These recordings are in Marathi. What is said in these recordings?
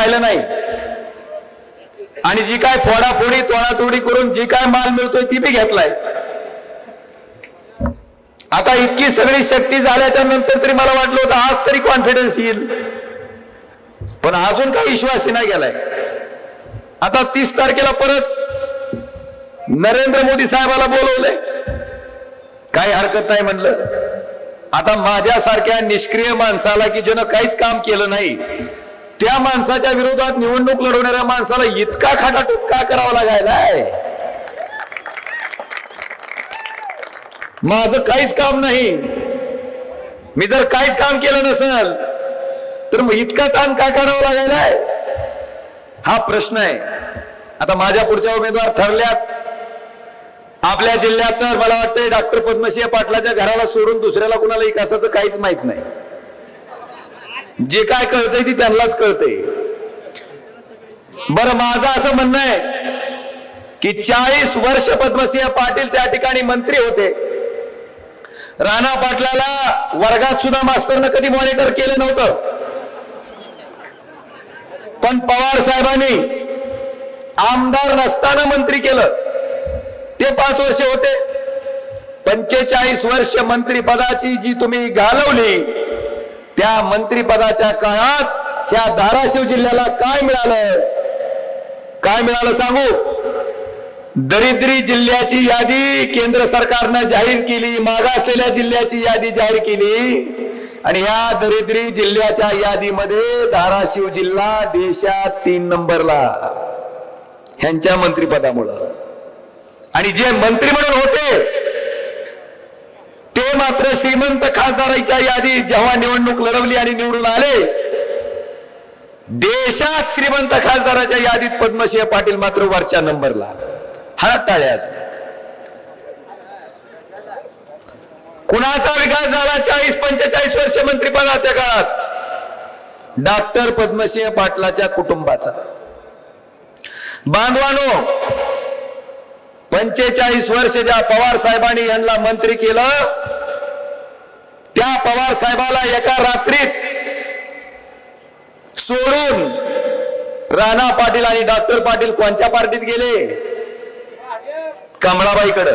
राहिलं नाही आणि जी काय फोडाफोडी तोडातोडी करून जी काय माल मिळतोय ती बी घेतलाय। आता इतकी सगळी शक्ती झाल्याच्या नंतर तरी मला वाटलं होतं आज तरी कॉन्फिडन्स येईल, पण अजून काही विश्वास नाही गेलाय। आता 30 तारखेला परत नरेंद्र मोदी साहेबाला बोलवलंय, काही हरकत नाही म्हणलं। आता माझ्यासारख्या निष्क्रिय माणसाला की ज्यानं काहीच काम केलं नाही त्या माणसाच्या विरोधात निवडणूक लढवणाऱ्या माणसाला इतका खाटाटूप का करावा लागायलाय? माझं काहीच काम नाही, मी जर काहीच काम केलं नसेल तर मग इतका ताण का करावा लागायलाय? हा प्रश्न आहे। आता माझ्या पुढच्या उमेदवार ठरल्यात आपल्या जिल्ह्यात, तर मला वाटतंय डॉक्टर पद्मसिंह पाटलाच्या घराला सोडून दुसऱ्याला कुणाला विकासाचं काहीच माहित नाही। जे काय कळतंय ती त्यांनाच कळतंय। बरं, माझं असं म्हणणं आहे की 40 वर्ष पद्मसिंह पाटील त्या ठिकाणी मंत्री होते। राणा पाटलाला वर्गात सुद्धा मास्तरनं कधी मॉनिटर केलं नव्हतं, पण पवार साहेबांनी आमदार नसताना मंत्री केलं। ते 5 वर्ष होते। 45 वर्ष मंत्रिपदाची जी तुम्ही घालवली, त्या मंत्रिपदाच्या काळात ह्या धाराशिव जिल्ह्याला काय मिळालं? काय मिळालं सांगू? दरिद्री जिल्ह्याची यादी केंद्र सरकारनं जाहीर केली, मागासलेल्या जिल्ह्याची यादी जाहीर केली आणि या दरिद्री जिल्ह्याच्या यादीमध्ये धाराशिव जिल्हा देशात 3 नंबरला ह्यांच्या मंत्रिपदामुळं। आणि जे मंत्री म्हणून होते ते मात्र श्रीमंत खासदारांच्या यादी जेव्हा निवडणूक लढवली आणि निवडून आले, देशात श्रीमंत खासदाराच्या यादीत पद्मसिंह पाटील मात्र वरच्या नंबरला। हा टाळ्याच कुणाचा विकास झाला 40-45 वर्ष मंत्रिपदाच्या काळात? डॉक्टर पद्मसिंह पाटलाच्या कुटुंबाचा। बांधवानो, 45 वर्ष ज्या पवार साहेबांनी यांना मंत्री केलं, त्या पवार साहेबाला एका रात्रीत सोडून राणा पाटील आणि डॉक्टर पाटील कोणत्या पार्टीत गेले? कमळाबाईकडे।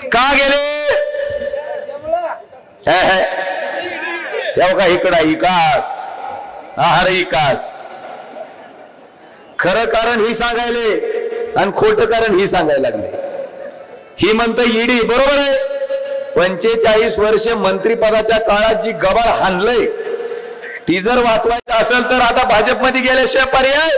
का गेले? का इकडा विकास, आहार विकास। खरं कारण ही सांगायले आणि खोटं कारण ही सांगायला लागले। ही म्हणतं ईडी, बरोबर आहे। 45 वर्ष मंत्रिपदाच्या काळात जी गबाळ हाणलंय ती जर वाचवायचं असेल तर आता भाजपमध्ये गेल्याशिवाय पर्याय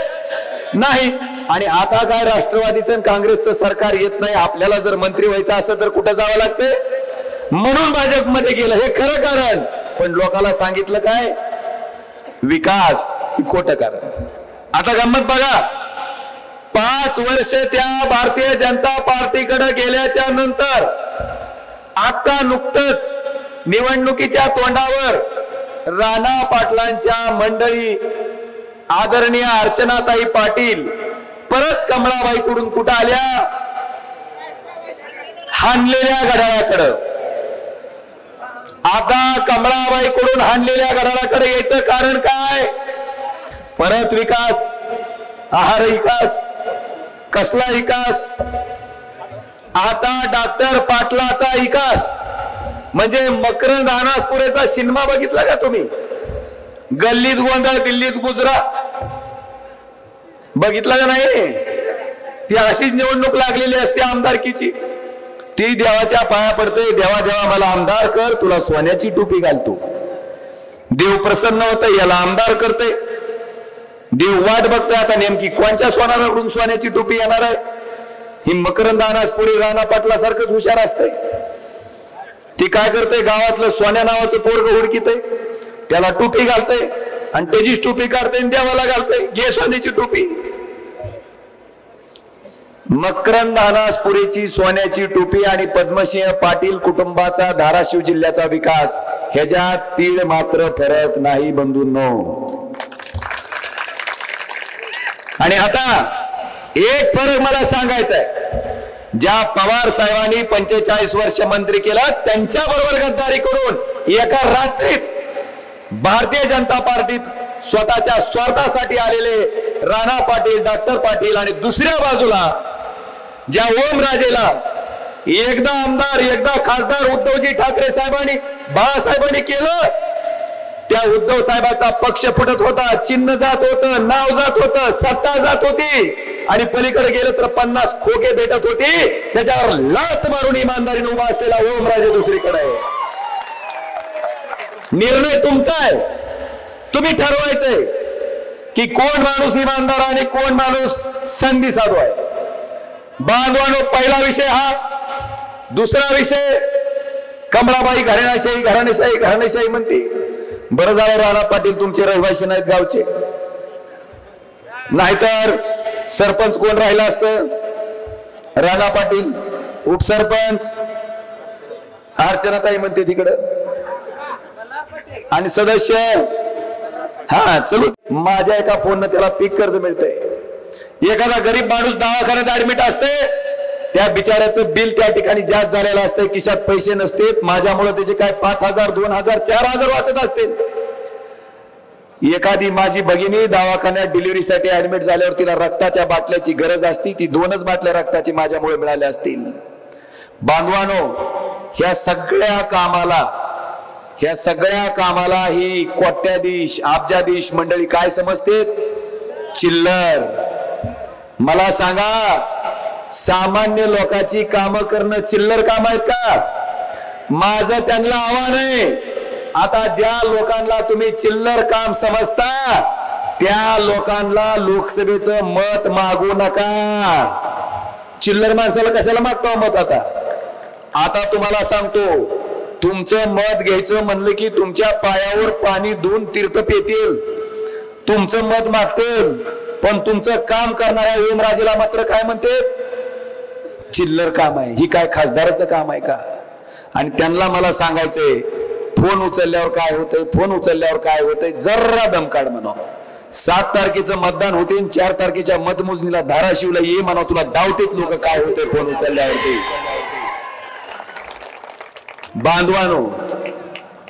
नाही। आणि आता काय राष्ट्रवादीचं आणि काँग्रेसचं सरकार येत नाही, आपल्याला जर मंत्री व्हायचं असेल तर कुठं जावं लागतंय, म्हणून भाजपमध्ये गेलं, हे खरं कारण। पण लोकांना सांगितलं काय? विकास, ही खोटं कारण। आता गंमत बघा, 5 वर्ष त्या भारतीय जनता पार्टीकडे गेल्याच्या नंतर आता नुकतंच निवडणुकीच्या तोंडावर राणा पाटलांच्या मंडळी आदरणीय अर्चनाताई पाटील परत कमळाबाईकडून कुठं आल्या? हाणलेल्या घड्याळाकडे। आता कमळाबाईकडून हाणलेल्या घड्याळाकडे यायचं कारण काय? परत विकास, आहार विकास। कसला विकास? आता डॉक्टर पाटलाचा विकास म्हणजे मकरंद अनासपुरेचा सिनेमा बघितला का तुम्ही? गल्लीत गोंधळ दिल्लीत गुजरा, बघितला का नाही? ती अशीच निवडणूक लागलेली असते आमदारकीची। ती देवाच्या पाया पडते, देवा देवा मला आमदार कर, तुला सोन्याची टोपी घालतो। देव प्रसन्न होतं, याला आमदार करते। देव वाट बघतोय आता नेमकी कोणत्या सोनाराकडून सोन्याची टोपी येणार आहे। ही मकरंद अनासपुरी राणा पाटला सारखंच हुशार असते। ती काय करते? गावातलं सोन्या नावाचं पोरग हुडकीते, त्याला टोपी घालते आणि त्याचीच टोपी काढते आणि देवाला घालते, घे सोन्याची टोपी। मकरंद अनासपुरीची सोन्याची टोपी आणि पद्मसिंह पाटील कुटुंबाचा धाराशिव जिल्ह्याचा विकास ह्याच्यात तीळ मात्र फरक नाही बंधूंनो। आणि आता एक फरक मला सांगायचा आहे, ज्या पवार साहेबांनी 45 वर्ष मंत्री केलं त्यांच्या बरोबर गद्दारी करून एका रात्रीत भारतीय जनता पार्टीत स्वतःच्या स्वार्थासाठी आलेले राणा पाटील, डॉक्टर पाटील आणि दुसऱ्या बाजूला ज्या ओमराजेला एकदा आमदार एकदा खासदार उद्धवजी ठाकरे साहेबांनी बाळासाहेबांनी केलं, त्या उद्धव साहेबाचा पक्ष फुटत होता, चिन्ह जात होतं, नाव जात होतं, सत्ता जात होती आणि पलीकडे गेलं तर 50 खोके भेटत होती, त्याच्यावर लात मारून इमानदारीने उभा असलेला ओमराजे दुसरीकडे आहे. निर्णय तुमचा आहे, तुम्ही ठरवायचंय की कोण माणूस इमानदार आणि कोण माणूस संधी साधू आहे. बांधवानो, पहिला विषय हा. दुसरा विषय, कमळाबाई घराणेशाही घराणेशाही घराणेशाही म्हणते. बरं झालं राणा पाटील तुमचे रहिवासी नाहीत गावचे, नाहीतर सरपंच कोण राहिला असतं? राणा पाटील. उपसरपंच अर्चनाताई म्हणते तिकडं, आणि सदस्य हा चलू. माझ्या एका फोननं त्याला पीक कर्ज मिळतंय. एखादा गरीब माणूस दवाखान्यात ऍडमिट असते, त्या बिचाऱ्याचं बिल त्या ठिकाणी जास्त झालेलं असतं, खिशात पैसे नसते, माझ्यामुळे त्याचे काय 5,000 2,000 4,000 वाचत असतील. एखादी माझी भगिनी दवाखान्यात डिलिव्हरीसाठी ऍडमिट झाल्यावर तिला रक्ताच्या बाटल्याची गरज असती, ती 2च बाटल्या रक्ताची माझ्यामुळे मिळाल्या असतील. बांधवानो, ह्या सगळ्या कामाला ही कोट्याधीश अब्जाधीश मंडळी काय समजते? चिल्लर. मला सांगा, सामान्य लोकांची कामं करणं चिल्लर काम आहेत का? माझं त्यांना आव्हान आहे, आता ज्या लोकांना तुम्ही चिल्लर काम समजता त्या लोकांना लोकसभेचं मत मागू नका. चिल्लर माणसाला कशाला मागतो मत? आता तुम्हाला सांगतो, तुमचं मत घ्यायचं म्हणलं की तुमच्या पायावर पाणी धुवून तीर्थ पेतील, तुमचं मत मागतील, पण तुमचं काम करणाऱ्या ओमराजेला मात्र काय म्हणते? चिल्लर काम आहे. ही काय खासदाराचं काम आहे का? आणि त्यांना मला सांगायचंय, फोन उचलल्यावर काय होतंय, फोन उचलल्यावर काय होतंय, जरा दमकाड म्हणा. 7 तारखेचं मतदान होते, 4 तारखेच्या मतमोजणीला धाराशिवला ये म्हणा, तुला डावटीत लोक काय होते फोन उचलल्यावरती. बांधवानो,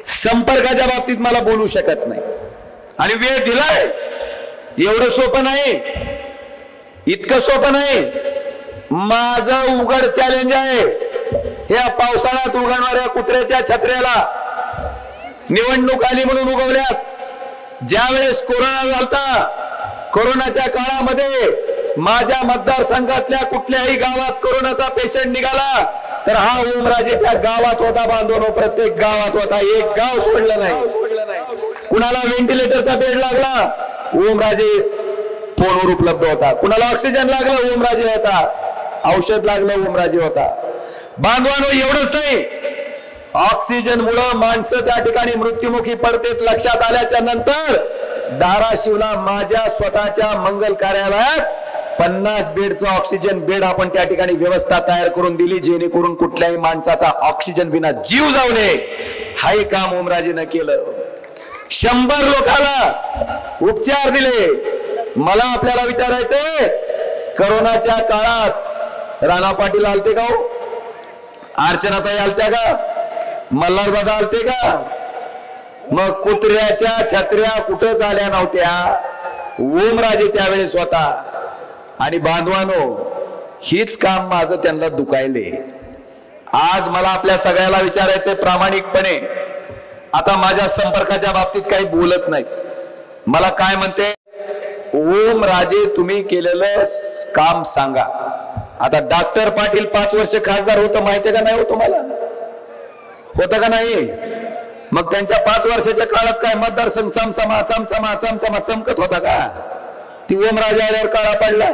संपर्काच्या बाबतीत मला बोलू शकत नाही आणि वेळ दिलाय. एवढं सोपं नाही, इतकं सोपं नाही. माझं उघड चॅलेंज आहे, या पावसाळ्यात उगवणाऱ्या कुत्र्याच्या छत्र्याला निवडणूक आली म्हणून उगवल्यात. ज्यावेळेस कोरोना झालता, कोरोनाच्या काळामध्ये माझ्या मतदारसंघातल्या कुठल्याही गावात कोरोनाचा पेशंट निघाला तर हा ओमराजे त्या गावात होता. बांधवनो, प्रत्येक गावात होता, एक गाव सोडलं नाही. कुणाला व्हेंटिलेटरचा बेड लागला, ओमराजे फोनवर उपलब्ध होता. कुणाला ऑक्सिजन लागला, ओमराजे होता. औषध लागलं, ओमराजे होता. बांधवानो, एवढंच नाही, ऑक्सिजन मुळे माणसं त्या ठिकाणी मृत्युमुखी पडतेत लक्षात आल्याच्या नंतर धाराशिवला माझ्या स्वतःच्या मंगल कार्यालयात 50 बेडचं ऑक्सिजन बेड आपण त्या ठिकाणी व्यवस्था तयार करून दिली, जेणेकरून कुठल्याही माणसाचा ऑक्सिजन विना जीव जाऊ नये. हाही काम ओमराजेनं केलं. 100 लोकांना उपचार दिले. मला आपल्याला विचारायचंय, कोरोनाच्या काळात राणा पाटील आलते का हो? अर्चनाताई आलत्या का? मल्हारदादा आलते का? मग कुत्र्याच्या छत्र्या कुठं झाल्या नव्हत्या? ओमराजे त्यावेळेस होता. आणि बांधवानो, हीच काम माझं त्यांना दुखायले. आज मला आपल्या सगळ्याला विचारायचंय प्रामाणिकपणे, आता माझ्या संपर्काच्या बाबतीत काही बोलत नाही. मला काय म्हणते, ओमराजे तुम्ही केलेलं काम सांगा. आता डॉक्टर पाटील 5 वर्ष खासदार होतं, माहितीये का नाही? हो तुम्हाला होतं का नाही? मग त्यांच्या 5 वर्षाच्या काळात काय मतदारसंघ चमचमा चमचमा चमचमा चमकत होता का? ती ओमराजे आल्यावर काळा पडला.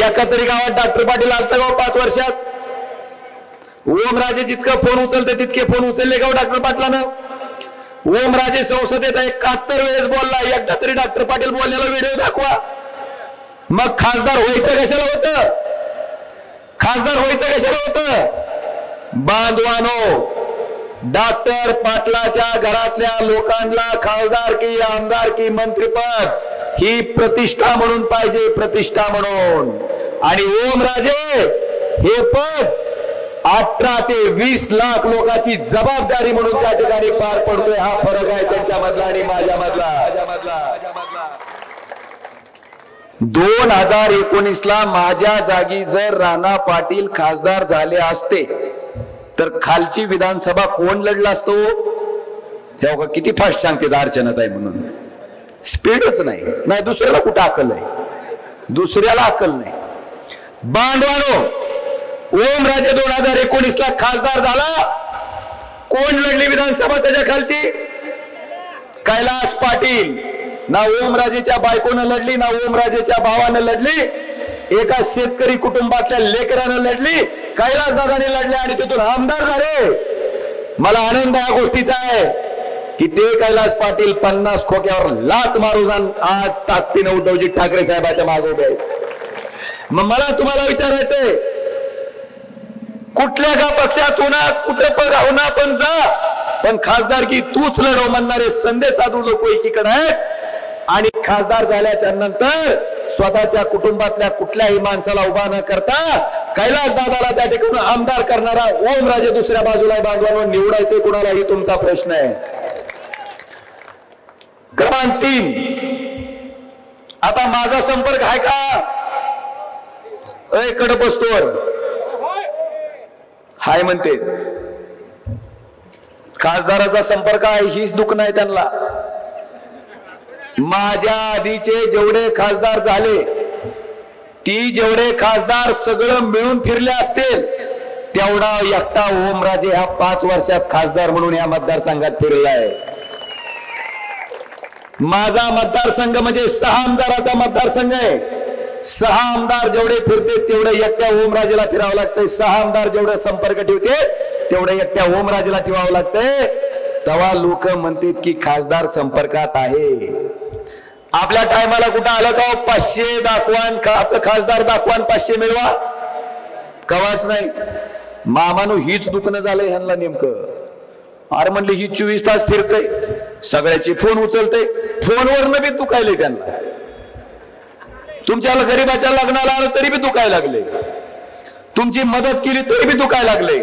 एका तरी गावात डॉक्टर पाटील आलता का 5 वर्षात? ओमराजे जितकं फोन उचलते तितके फोन उचलले का डॉक्टर पाटलानं? ओमराजे संसदेत 71 वेळेस बोलला, एकदा तरी डॉक्टर पाटील बोललेला व्हिडिओ दाखवा. मग खासदार व्हायचं कशाला होतं? खासदार व्हायचं कशाला होतं? बांधवानो, डॉक्टर पाटलाच्या घरातल्या लोकांना खासदारकी, आमदारकी, मंत्रीपद ही प्रतिष्ठा म्हणून पाहिजे, प्रतिष्ठा म्हणून. आणि ओमराजे हे पद 18 ते 20 लाख लोकांची जबाबदारी म्हणून त्या ठिकाणी पार पडतोय. हा फरक आहे त्यांच्यामधला आणि माझ्यामधला. 2019ला माझ्या जागी जर राणा पाटील खासदार झाले असते तर खालची विधानसभा कोण लढला असतो? तेव्हा किती फास्ट सांगते अर्चनाताई म्हणून. स्पीडच नाही दुसऱ्याला कुठं अक्कल आहे? दुसऱ्याला अक्कल नाही. बांधवानो, ओमराजे 2019ला खासदार झाला. कोण लढली विधानसभा त्याच्या खालची? कैलास पाटील. ना ओमराजेच्या बायकोनं लढली, ना ओमराजेच्या भावानं लढली, एका शेतकरी कुटुंबातल्या लेकरानं लढली. कैलास दादाने लढले आणि तिथून आमदार झाले. मला आनंद या गोष्टीचा आहे की ते कैलास पाटील 50 खोक्यावर लात मारून आज ताकदीने उद्धवजी ठाकरे साहेबांच्या मागे उभे आहेत. मग मला तुम्हाला विचारायचंय, कुठल्या का पक्षातून कुठं पगावना पण जा, पण खासदारकी तूच लढव म्हणणारे संदेश साधू लोक एकीकडे आहेत आणि खासदार झाल्याच्या नंतर स्वतःच्या कुटुंबातल्या कुठल्याही माणसाला उभा न करता कैलास दादाला त्या ठिकाणी आमदार करणारा ओमराजे दुसऱ्या बाजूला बांधवांवर निवडायचे कुणालाही तुमचा प्रश्न आहे. क्रमांक 3, आता माझा संपर्क आहे का? कडे बसतोवर हाय म्हणते. खासदाराचा संपर्क आहे हीच दुःख नाही त्यांना. माझ्या आधीचे जेवढे खासदार झाले ती जेवढे खासदार सगळं मिळून फिरले असतील तेवढा एकटा ओमराजे ह्या 5 वर्षात खासदार म्हणून या मतदारसंघात फिरला आहे. माझा मतदारसंघ म्हणजे 6 आमदाराचा मतदारसंघ आहे. 6 आमदार जेवढे फिरते तेवढे एकट्या ओमराजेला फिरावं लागतंय. 6 आमदार जेवढे संपर्क ठेवते तेवढे एकट्या ओमराजेला ठेवावं लागतंय. तेव्हा लोक म्हणतात की खासदार संपर्कात आहे. आपल्या टायमाला कुठं आलं का 500 दाखवान आपलं खासदार दाखवान 500 मिळवा? कवाच नाही. मामानो हीच दुखणं झालंय ह्यांना नेमकं. अरे म्हणले ही 24 तास फिरतय, सगळ्याची फोन उचलते, फोनवरनं बी दुखायले त्यांना. तुमच्या गरीबाच्या लग्नाला आलं तरी बी दुखायला लागले, तुमची मदत केली तरी बी दुखायला लागले.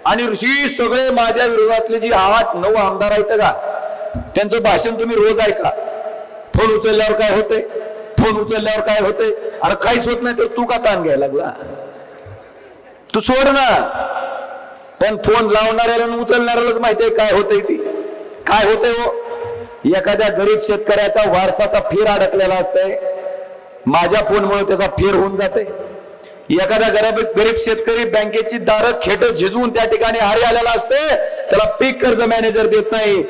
आणि ऋषी सगळे माझ्या विरोधातले जी 8-9 आमदार आहेत का त्यांचं भाषण तुम्ही रोज ऐका. फोन उचलल्यावर काय होते, फोन उचलल्यावर काय होते. अरे काहीच होत नाही तर तू का ताण घ्यायला लागला? तू सोड ना. पण फोन लावणाऱ्याला उचलणाऱ्यालाच माहितीये काय होतंय. ती काय होतंय हो? एखाद्या गरीब शेतकऱ्याचा वारसाचा फेर अडकलेला असतंय, माझ्या फोनमुळे त्याचा फेर होऊन जाते. एखाद्या गरीब शेतकरी बँकेची दारं खेट झिजवून त्या ठिकाणी हारी आलेला असते, त्याला पीक कर्ज मॅनेजर देत नाही.